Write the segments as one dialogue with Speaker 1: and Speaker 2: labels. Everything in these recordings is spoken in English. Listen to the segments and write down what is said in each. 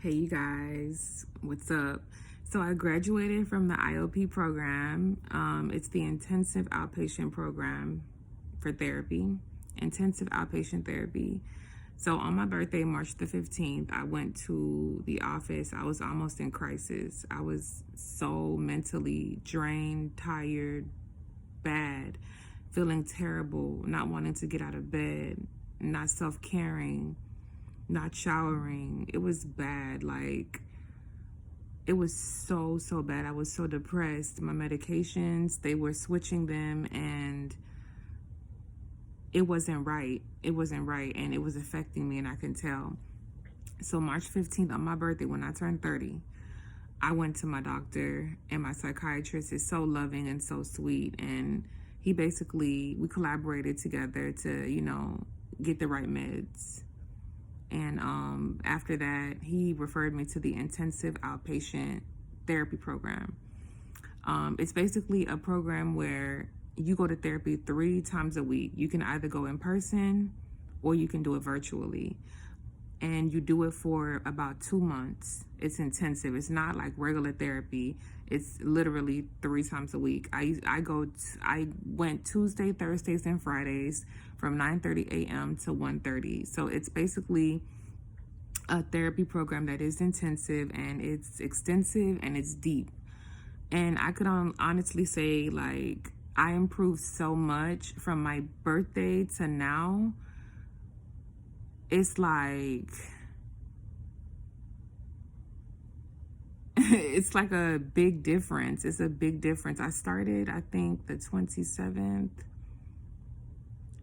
Speaker 1: Hey, you guys, what's up? So I graduated from the IOP program. It's the intensive outpatient program for therapy, intensive outpatient therapy. So on my birthday, March the 15th, I went to the office. I was almost in crisis. I was so mentally drained, tired, bad, feeling terrible, not wanting to get out of bed, not self-caring, not showering. It was bad. Like, it was so bad. I was so depressed. My medications, they were switching them, and it wasn't right. It wasn't right, and it was affecting me, and I can tell. So March 15th, on my birthday, when I turned 30, I went to my doctor, and my psychiatrist is so loving and so sweet, and we collaborated together to, get the right meds. And after that, he referred me to the intensive outpatient therapy program. It's basically a program where you go to therapy 3 times a week. You can either go in person or you can do it virtually. And you do it for about 2 months. It's intensive. It's not like regular therapy. It's literally 3 times a week. I went Tuesday, Thursdays, and Fridays from 9:30 a.m. to 1:30. So it's basically a therapy program that is intensive, and it's extensive, and it's deep. And I could honestly say, like, I improved so much from my birthday to now. It's like it's like a big difference. It's a big difference. I started, I think, the 27th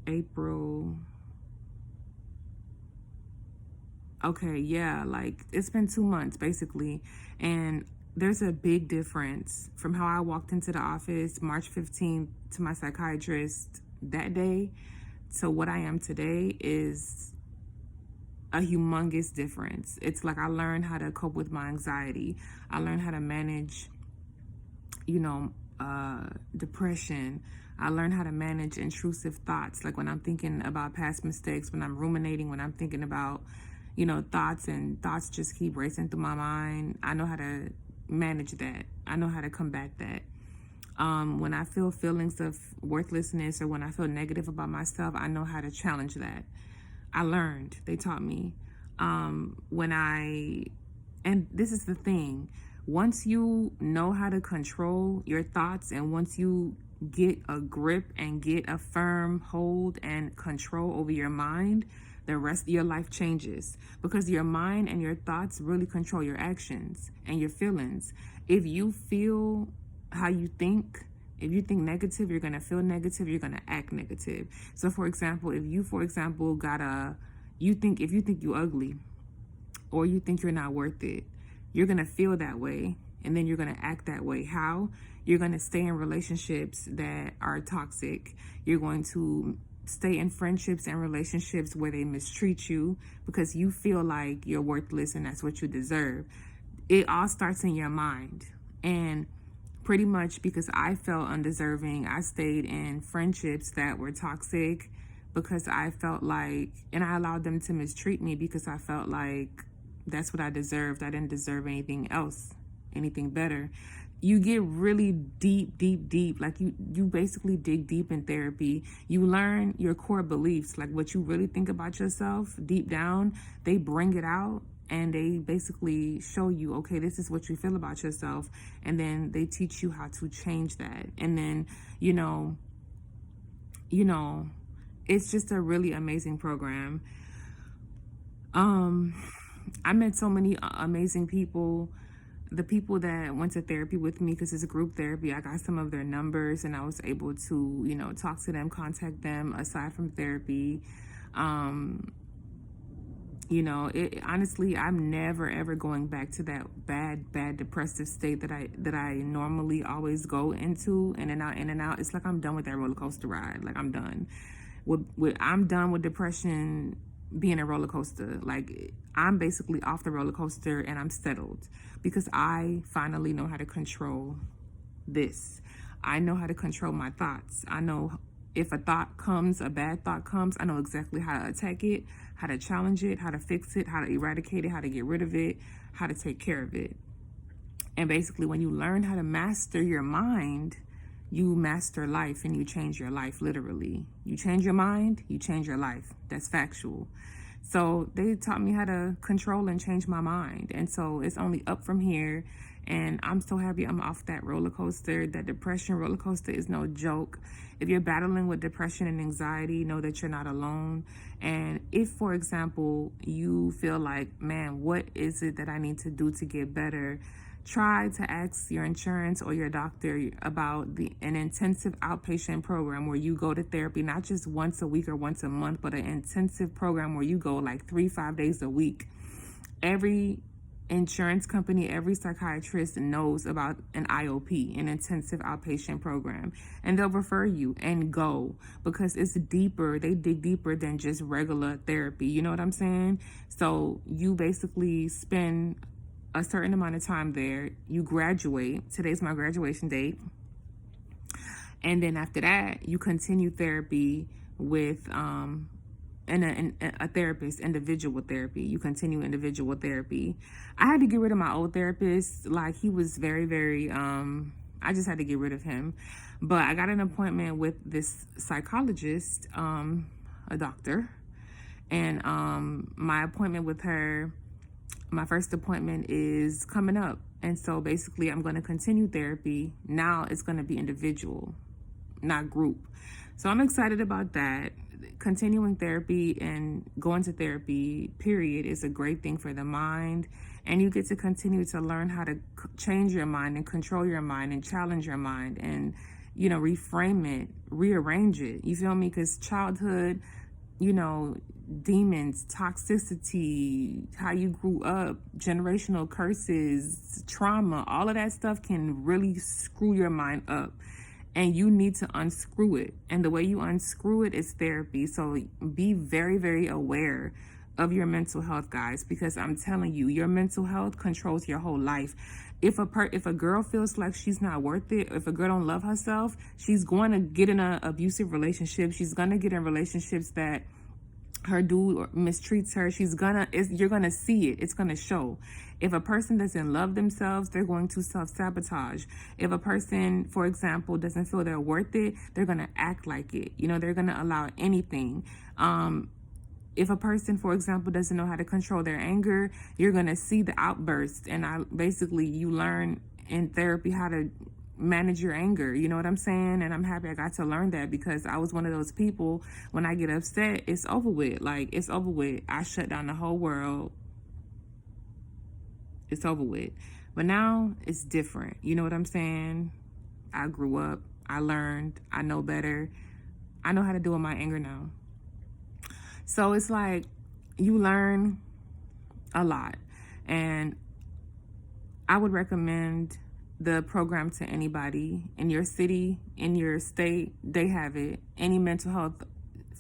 Speaker 1: April. Okay, yeah, like, it's been 2 months basically, and there's a big difference from how I walked into the office March 15th to my psychiatrist that day to what I am today is a humongous difference. It's like I learned how to cope with my anxiety. I learned how to manage, depression. I learned how to manage intrusive thoughts. Like when I'm thinking about past mistakes, when I'm ruminating, when I'm thinking about, thoughts, and thoughts just keep racing through my mind. I know how to manage that. I know how to combat that. When I feel feelings of worthlessness or when I feel negative about myself, I know how to challenge that. I learned. They taught me. And this is the thing. Once you know how to control your thoughts, and once you get a grip and get a firm hold and control over your mind, the rest of your life changes, because your mind and your thoughts really control your actions and your feelings. If you feel how you think, if you think negative, you're going to feel negative, you're going to act negative. So for example, if you think you're ugly, or you think you're not worth it, you're going to feel that way, and then you're going to act that way. How? You're going to stay in relationships that are toxic. You're going to stay in friendships and relationships where they mistreat you because you feel like you're worthless and that's what you deserve. It all starts in your mind. And pretty much because I felt undeserving, I stayed in friendships that were toxic because I felt like, and I allowed them to mistreat me because I felt like that's what I deserved. I didn't deserve anything else, anything better. You get really deep. Like you basically dig deep in therapy. You learn your core beliefs, like what you really think about yourself deep down. They bring it out, and they basically show you, okay, this is what you feel about yourself. And then they teach you how to change that. And then, it's just a really amazing program. I met so many amazing people. The people that went to therapy with me, because it's a group therapy, I got some of their numbers, and I was able to, talk to them, contact them aside from therapy. Honestly, I'm never ever going back to that bad depressive state that I normally always go into, in and out. It's like I'm done with that roller coaster ride. Like, I'm done. I'm done with depression being a roller coaster. Like, I'm basically off the roller coaster, and I'm settled because I finally know how to control this. I know how to control my thoughts. I know If a thought comes, a bad thought comes, I know exactly how to attack it, how to challenge it, how to fix it, how to eradicate it, how to get rid of it, how to take care of it. And basically, when you learn how to master your mind, you master life and you change your life, literally. You change your mind, you change your life. That's factual. So they taught me how to control and change my mind. And so it's only up from here. And I'm so happy I'm off that roller coaster. That depression roller coaster is no joke. If you're battling with depression and anxiety, know that you're not alone. And if, for example, you feel like, man, what is it that I need to do to get better? Try to ask your insurance or your doctor about an intensive outpatient program where you go to therapy, not just once a week or once a month, but an intensive program where you go like 3-5 days a week. Every insurance company, every psychiatrist knows about an IOP, an intensive outpatient program, and they'll refer you and go because it's deeper. They dig deeper than just regular therapy. You know what I'm saying? So you basically spend a certain amount of time there. You graduate. Today's my graduation date. And then after that, you continue therapy with a therapist, individual therapy. You continue individual therapy. I had to get rid of my old therapist. Like, he was very, very, I just had to get rid of him. But I got an appointment with this psychologist, a doctor. And my appointment with her, my first appointment is coming up. And so basically I'm going to continue therapy. Now it's going to be individual, not group. So I'm excited about that. Continuing therapy and going to therapy, period, is a great thing for the mind. And you get to continue to learn how to change your mind and control your mind and challenge your mind and, you know, reframe it, rearrange it. You feel me? Because childhood, you know, demons, toxicity, how you grew up, generational curses, trauma, all of that stuff can really screw your mind up. And you need to unscrew it. And the way you unscrew it is therapy. So be very, very aware of your mental health, guys, because I'm telling you, your mental health controls your whole life. If a girl feels like she's not worth it, if a girl don't love herself, she's going to get in an abusive relationship. She's going to get in relationships that her dude mistreats her. You're gonna see it. It's gonna show. If a person doesn't love themselves, they're going to self-sabotage. If a person, for example, doesn't feel they're worth it, they're gonna act like it. You know, they're gonna allow anything. If a person, for example, doesn't know how to control their anger, you're gonna see the outbursts. And you learn in therapy how to manage your anger. You know what I'm saying? And I'm happy I got to learn that, because I was one of those people, when I get upset, it's over with. Like, it's over with. I shut down the whole world. It's over with. But now it's different. You know what I'm saying? I grew up. I learned. I know better. I know how to deal with my anger now. So it's like you learn a lot. And I would recommend the program to anybody in your city, in your state. They have it. Any mental health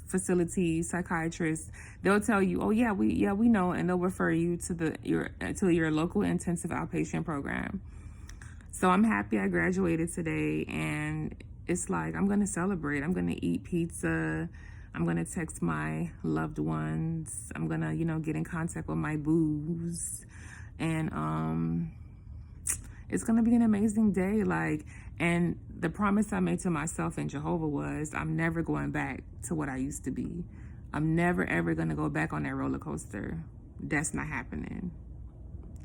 Speaker 1: facility, psychiatrist, they'll tell you, oh yeah, we know, and they'll refer you to your local intensive outpatient program. So I'm happy I graduated today, and it's like I'm gonna celebrate. I'm gonna eat pizza. I'm gonna text my loved ones. I'm gonna, get in contact with my boos, and it's going to be an amazing day. And the promise I made to myself and Jehovah was, I'm never going back to what I used to be. I'm never, ever going to go back on that roller coaster. That's not happening.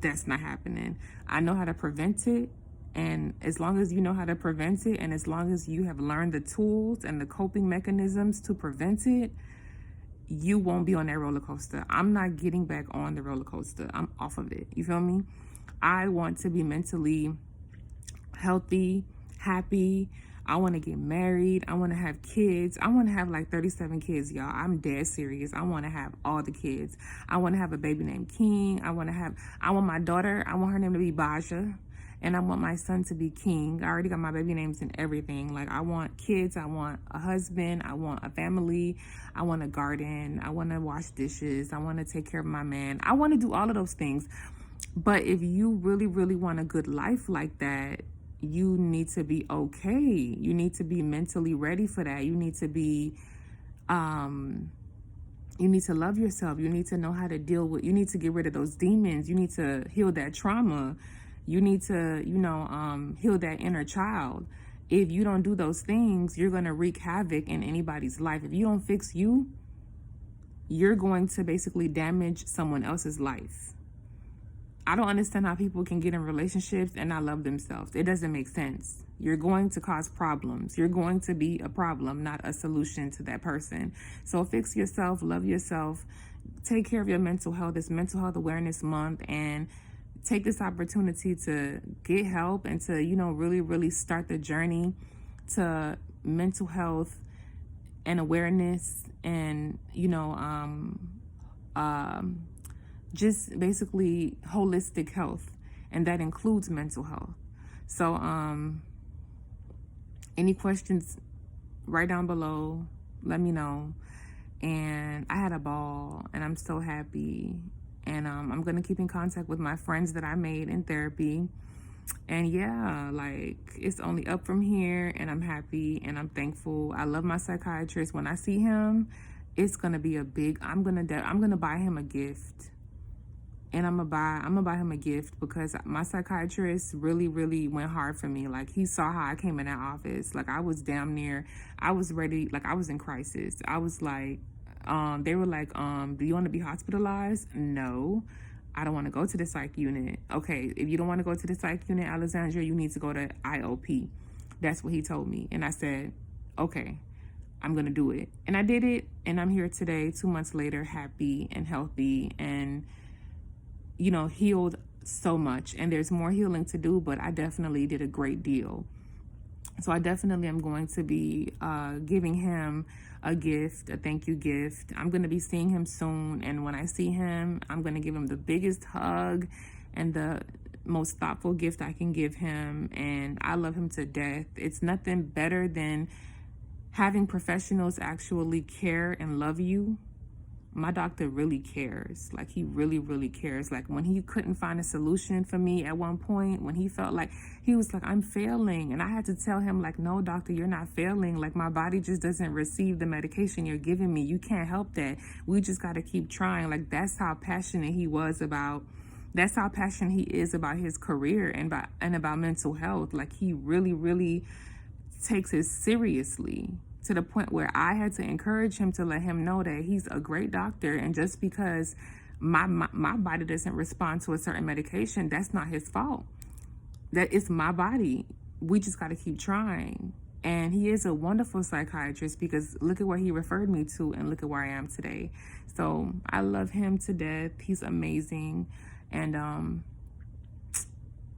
Speaker 1: That's not happening. I know how to prevent it. And as long as you know how to prevent it, and as long as you have learned the tools and the coping mechanisms to prevent it, you won't be on that roller coaster. I'm not getting back on the roller coaster. I'm off of it. You feel me? I want to be mentally healthy, happy. I want to get married. I want to have kids. I want to have like 37 kids, y'all. I'm dead serious. I want to have all the kids. I want to have a baby named King. I want my daughter, I want her name to be Baja. And I want my son to be King. I already got my baby names and everything. Like, I want kids. I want a husband. I want a family. I want a garden. I want to wash dishes. I want to take care of my man. I want to do all of those things. But if you really, really want a good life like that, you need to be okay. You need to be mentally ready for that. You need to be, you need to love yourself. You need to know how to deal with, you need to get rid of those demons. You need to heal that trauma. You need to, heal that inner child. If you don't do those things, you're going to wreak havoc in anybody's life. If you don't fix you, you're going to basically damage someone else's life. I don't understand how people can get in relationships and not love themselves. It doesn't make sense. You're going to cause problems. You're going to be a problem, not a solution to that person. So fix yourself, love yourself, take care of your mental health. It's Mental Health Awareness Month, and take this opportunity to get help and to, really, really start the journey to mental health and awareness and, just basically holistic health. And that includes mental health. So, any questions, write down below, let me know. And I had a ball and I'm so happy. And I'm going to keep in contact with my friends that I made in therapy. And yeah, like, it's only up from here, and I'm happy and I'm thankful. I love my psychiatrist. When I see him, it's going to be a big, I'm going to buy him a gift. And I'm gonna buy him a gift, because my psychiatrist really, really went hard for me. Like, he saw how I came in that office. Like, I was damn near, I was ready, like, I was in crisis. I was like, they were like, do you want to be hospitalized? No, I don't want to go to the psych unit. Okay, if you don't want to go to the psych unit, Alexandra, you need to go to IOP. That's what he told me. And I said, okay, I'm gonna do it. And I did it, and I'm here today, 2 months later, happy and healthy, and healed so much. And there's more healing to do, but I definitely did a great deal. So I definitely am going to be giving him a gift, a thank you gift. I'm going to be seeing him soon. And when I see him, I'm going to give him the biggest hug and the most thoughtful gift I can give him. And I love him to death. It's nothing better than having professionals actually care and love you. My doctor really cares. Like, he really, really cares. Like, when he couldn't find a solution for me at one point, when he felt like, he was like, I'm failing. And I had to tell him, like, no, doctor, you're not failing. Like, my body just doesn't receive the medication you're giving me. You can't help that. We just got to keep trying. Like, that's how passionate he was about, that's how passionate he is about his career and about mental health. Like, he really, really takes it seriously, to the point where I had to encourage him to let him know that he's a great doctor. And just because my body doesn't respond to a certain medication, that's not his fault. That it's my body. We just got to keep trying. And he is a wonderful psychiatrist, because look at where he referred me to, and look at where I am today. So I love him to death. He's amazing. And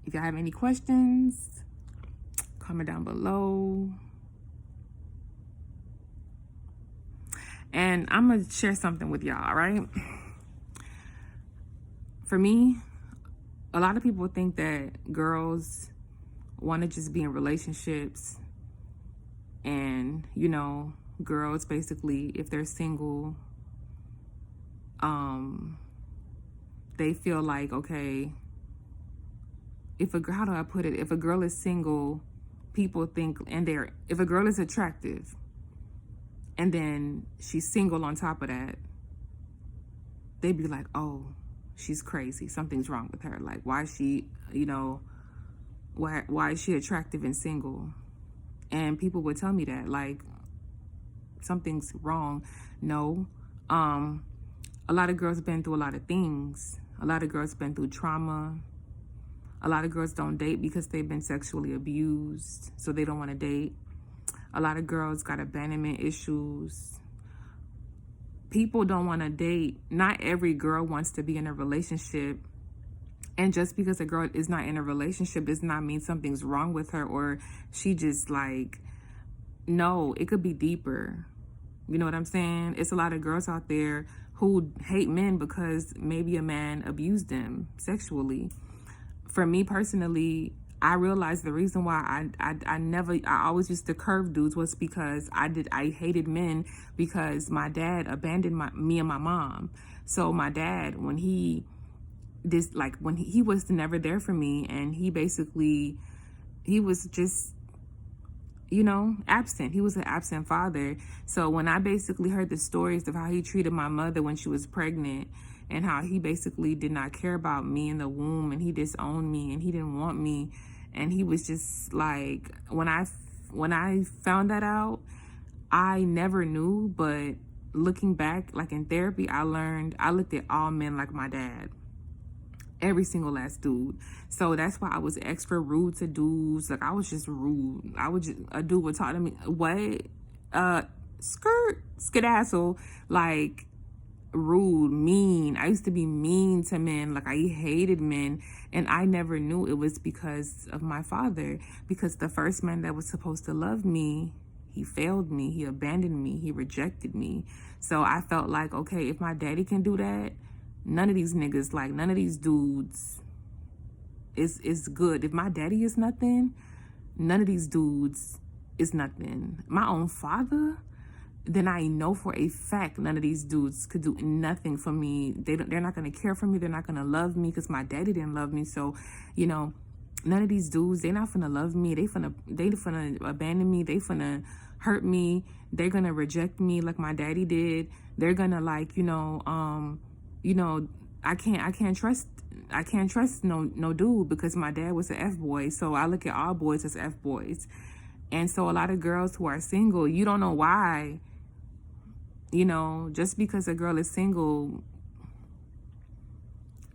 Speaker 1: if y'all have any questions, comment down below. And I'm going to share something with y'all, right? For me, a lot of people think that girls want to just be in relationships. And, girls basically, if they're single, they feel like, okay, how do I put it? If a girl is single, people think, if a girl is attractive, and then she's single on top of that, they'd be like, oh, she's crazy. Something's wrong with her. Like, why is she, why is she attractive and single? And people would tell me that, like, something's wrong. No. A lot of girls been through a lot of things. A lot of girls been through trauma. A lot of girls don't date because they've been sexually abused, so they don't want to date. A lot of girls got abandonment issues. People don't want to date. Not every girl wants to be in a relationship. And just because a girl is not in a relationship does not mean something's wrong with her, or she just like, no, it could be deeper. You know what I'm saying? It's a lot of girls out there who hate men because maybe a man abused them sexually. For me personally, I realized the reason why I always used to curve dudes was because I hated men, because my dad abandoned me and my mom. So my dad, when he was never there for me, and he basically he was just, absent. He was an absent father. So when I basically heard the stories of how he treated my mother when she was pregnant, and how he basically did not care about me in the womb, and he disowned me, and he didn't want me, and he was just like, when I found that out, I never knew. But looking back, like in therapy, I looked at all men like my dad. Every single last dude. So that's why I was extra rude to dudes. Like, I was just rude. A dude would talk to me, what? Skedazzle, like, rude, mean. I used to be mean to men. Like, I hated men, and I never knew it was because of my father. Because the first man that was supposed to love me, he failed me, he abandoned me, he rejected me. So I felt like, okay, if my daddy can do that, none of these niggas, like, none of these dudes is good. If my daddy is nothing, none of these dudes is nothing. My own father, then I know for a fact none of these dudes could do nothing for me. They're not going to care for me. They're not going to love me because my daddy didn't love me. So, none of these dudes, they're not finna love me. They finna abandon me. They finna hurt me. They're gonna reject me like my daddy did. They're gonna, like, I can't trust no dude, because my dad was an F boy. So I look at all boys as F boys. And so a lot of girls who are single, you don't know why. Just because a girl is single,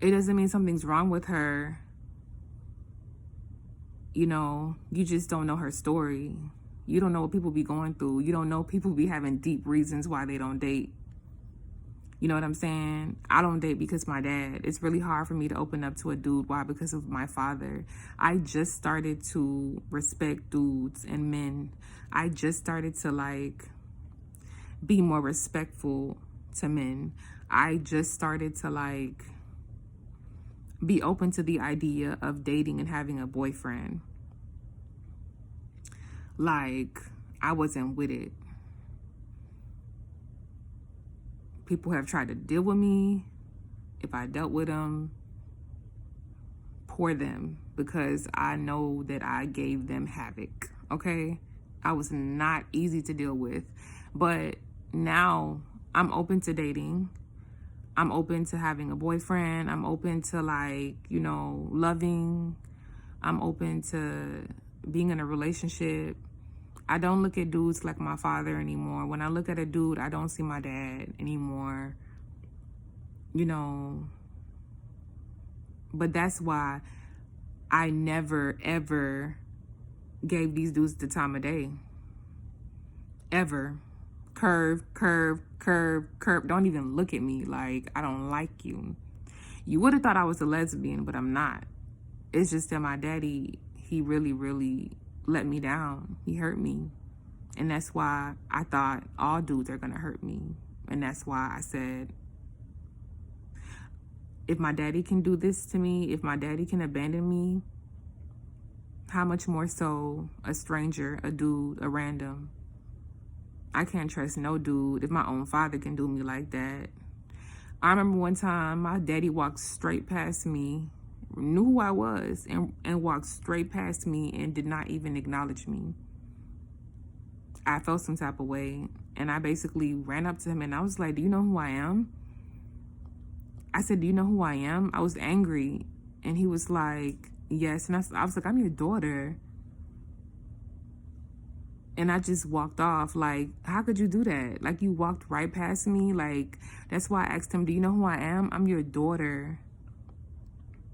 Speaker 1: it doesn't mean something's wrong with her. You just don't know her story. You don't know what people be going through. You don't know people be having deep reasons why they don't date. You know what I'm saying? I don't date because my dad. It's really hard for me to open up to a dude. Why? Because of my father. I just started to respect dudes and men. I just started to, like, be more respectful to men. I just started to, like, be open to the idea of dating and having a boyfriend. Like, I wasn't with it. People have tried to deal with me. If I dealt with them, poor them, because I know that I gave them havoc, okay? I was not easy to deal with. But now I'm open to dating. I'm open to having a boyfriend. I'm open to, like, loving. I'm open to being in a relationship. I don't look at dudes like my father anymore. When I look at a dude, I don't see my dad anymore. But that's why I never, ever gave these dudes the time of day. Ever. Curve. Don't even look at me like I don't like you. You would have thought I was a lesbian, but I'm not. It's just that my daddy, he really, really let me down. He hurt me. And that's why I thought all dudes are going to hurt me. And that's why I said, if my daddy can do this to me, if my daddy can abandon me, how much more so a stranger, a dude, a random? I can't trust no dude if my own father can do me like that. I remember one time my daddy walked straight past me, knew who I was, and walked straight past me and did not even acknowledge me. I felt some type of way, and I basically ran up to him and I was like, do you know who I am? I said, do you know who I am? I was angry. And he was like, yes. And I was like, I'm your daughter. And I just walked off. Like, how could you do that? Like, you walked right past me. Like, that's why I asked him, do you know who I am? I'm your daughter.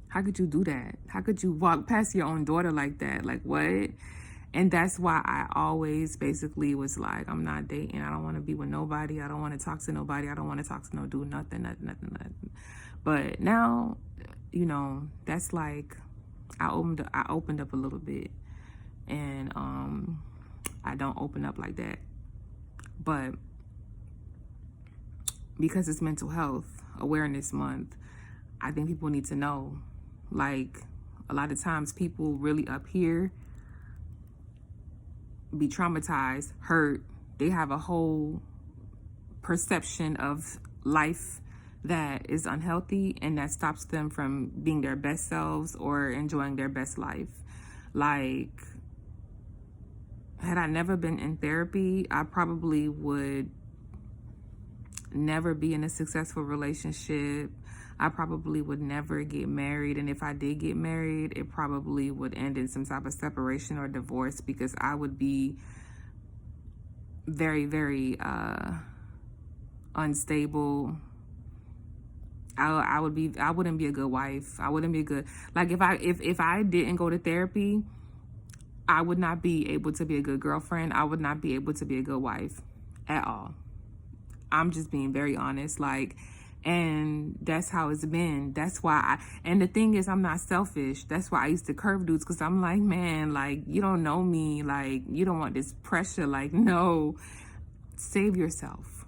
Speaker 1: How could you do that? How could you walk past your own daughter like that? Like, what? And that's why I always basically was like, I'm not dating. I don't want to be with nobody. I don't want to talk to nobody. I don't want to talk to no dude, nothing. But now, that's like, I opened up a little bit. And I don't open up like that. But because it's Mental Health Awareness Month, I think people need to know, like, a lot of times people really up here be traumatized, hurt. They have a whole perception of life that is unhealthy, and that stops them from being their best selves or enjoying their best life. Like, had I never been in therapy, I probably would never be in a successful relationship. I probably would never get married. And if I did get married, it probably would end in some type of separation or divorce, because I would be very, very unstable. I wouldn't be a good wife. I wouldn't be a good, like, if I didn't go to therapy, I would not be able to be a good girlfriend. I would not be able to be a good wife at all. I'm just being very honest, like, and that's how it's been. That's why and the thing is, I'm not selfish. That's why I used to curve dudes, because I'm like, man, like, you don't know me. Like, you don't want this pressure. Like, no, save yourself.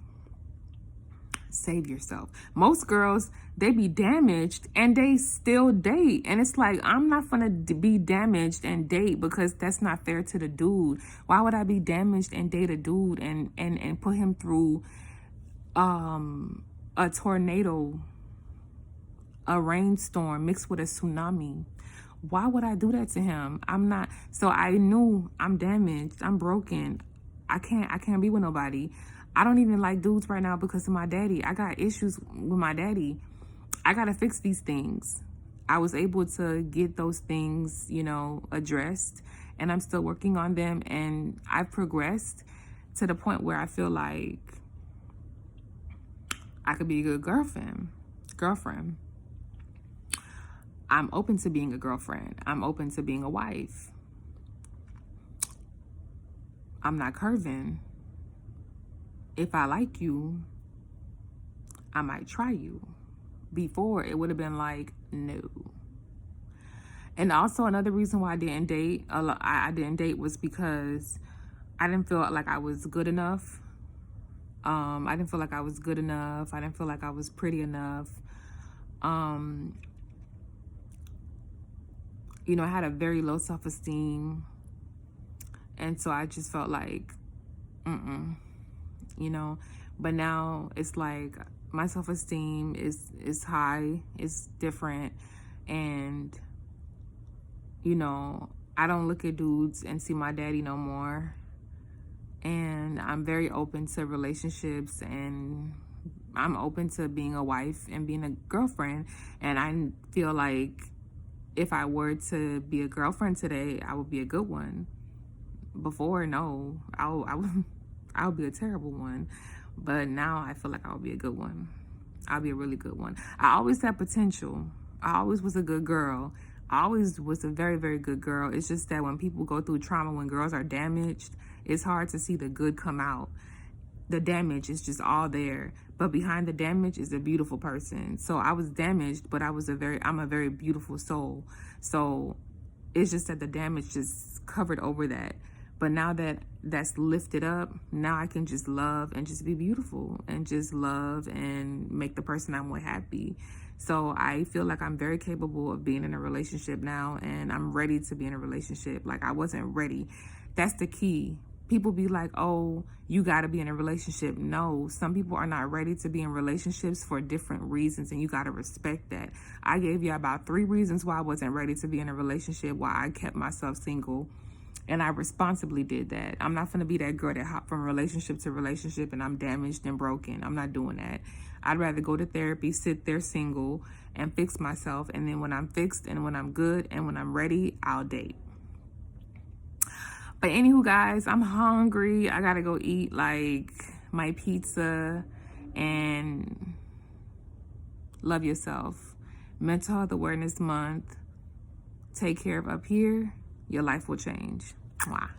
Speaker 1: Save yourself. Most girls, they be damaged and they still date. And it's like, I'm not gonna be damaged and date, because that's not fair to the dude. Why would I be damaged and date a dude and put him through a tornado, a rainstorm mixed with a tsunami? Why would I do that to him? I'm not. So I knew I'm damaged. I'm broken. I can't be with nobody. I don't even like dudes right now because of my daddy. I got issues with my daddy. I gotta fix these things. I was able to get those things, you know, addressed, and I'm still working on them, and I've progressed to the point where I feel like I could be a good girlfriend. I'm open to being a girlfriend. I'm open to being a wife. I'm not curving. If I like you, I might try you. Before, it would have been like, no. And also another reason why I didn't date, I didn't date, was because I didn't feel like I was good enough. I didn't feel like I was good enough. I didn't feel like I was pretty enough. You know, I had a very low self-esteem. And so I just felt like, you know. But now it's like my self-esteem is high, it's different. And, you know, I don't look at dudes and see my daddy no more. And I'm very open to relationships, and I'm open to being a wife and being a girlfriend. And I feel like if I were to be a girlfriend today, I would be a good one. Before, no, I would be a terrible one. But now I feel like I would be a good one. I'll be a really good one. I always had potential. I always was a good girl. I always was a very, very good girl. It's just that when people go through trauma, when girls are damaged, it's hard to see the good come out. The damage is just all there. But behind the damage is a beautiful person. So I was damaged, but I'm a very beautiful soul. So it's just that the damage just covered over that. But now that that's lifted up, now I can just love and just be beautiful and just love and make the person I'm with happy. So I feel like I'm very capable of being in a relationship now, and I'm ready to be in a relationship. Like, I wasn't ready. That's the key. People be like, oh, you got to be in a relationship. No, some people are not ready to be in relationships for different reasons, and you got to respect that. I gave you about 3 reasons why I wasn't ready to be in a relationship, why I kept myself single. And I responsibly did that. I'm not going to be that girl that hop from relationship to relationship and I'm damaged and broken. I'm not doing that. I'd rather go to therapy, sit there single, and fix myself. And then when I'm fixed and when I'm good and when I'm ready, I'll date. But anywho, guys, I'm hungry. I got to go eat like my pizza. And love yourself. Mental Health Awareness Month. Take care of up here. Your life will change. Mwah.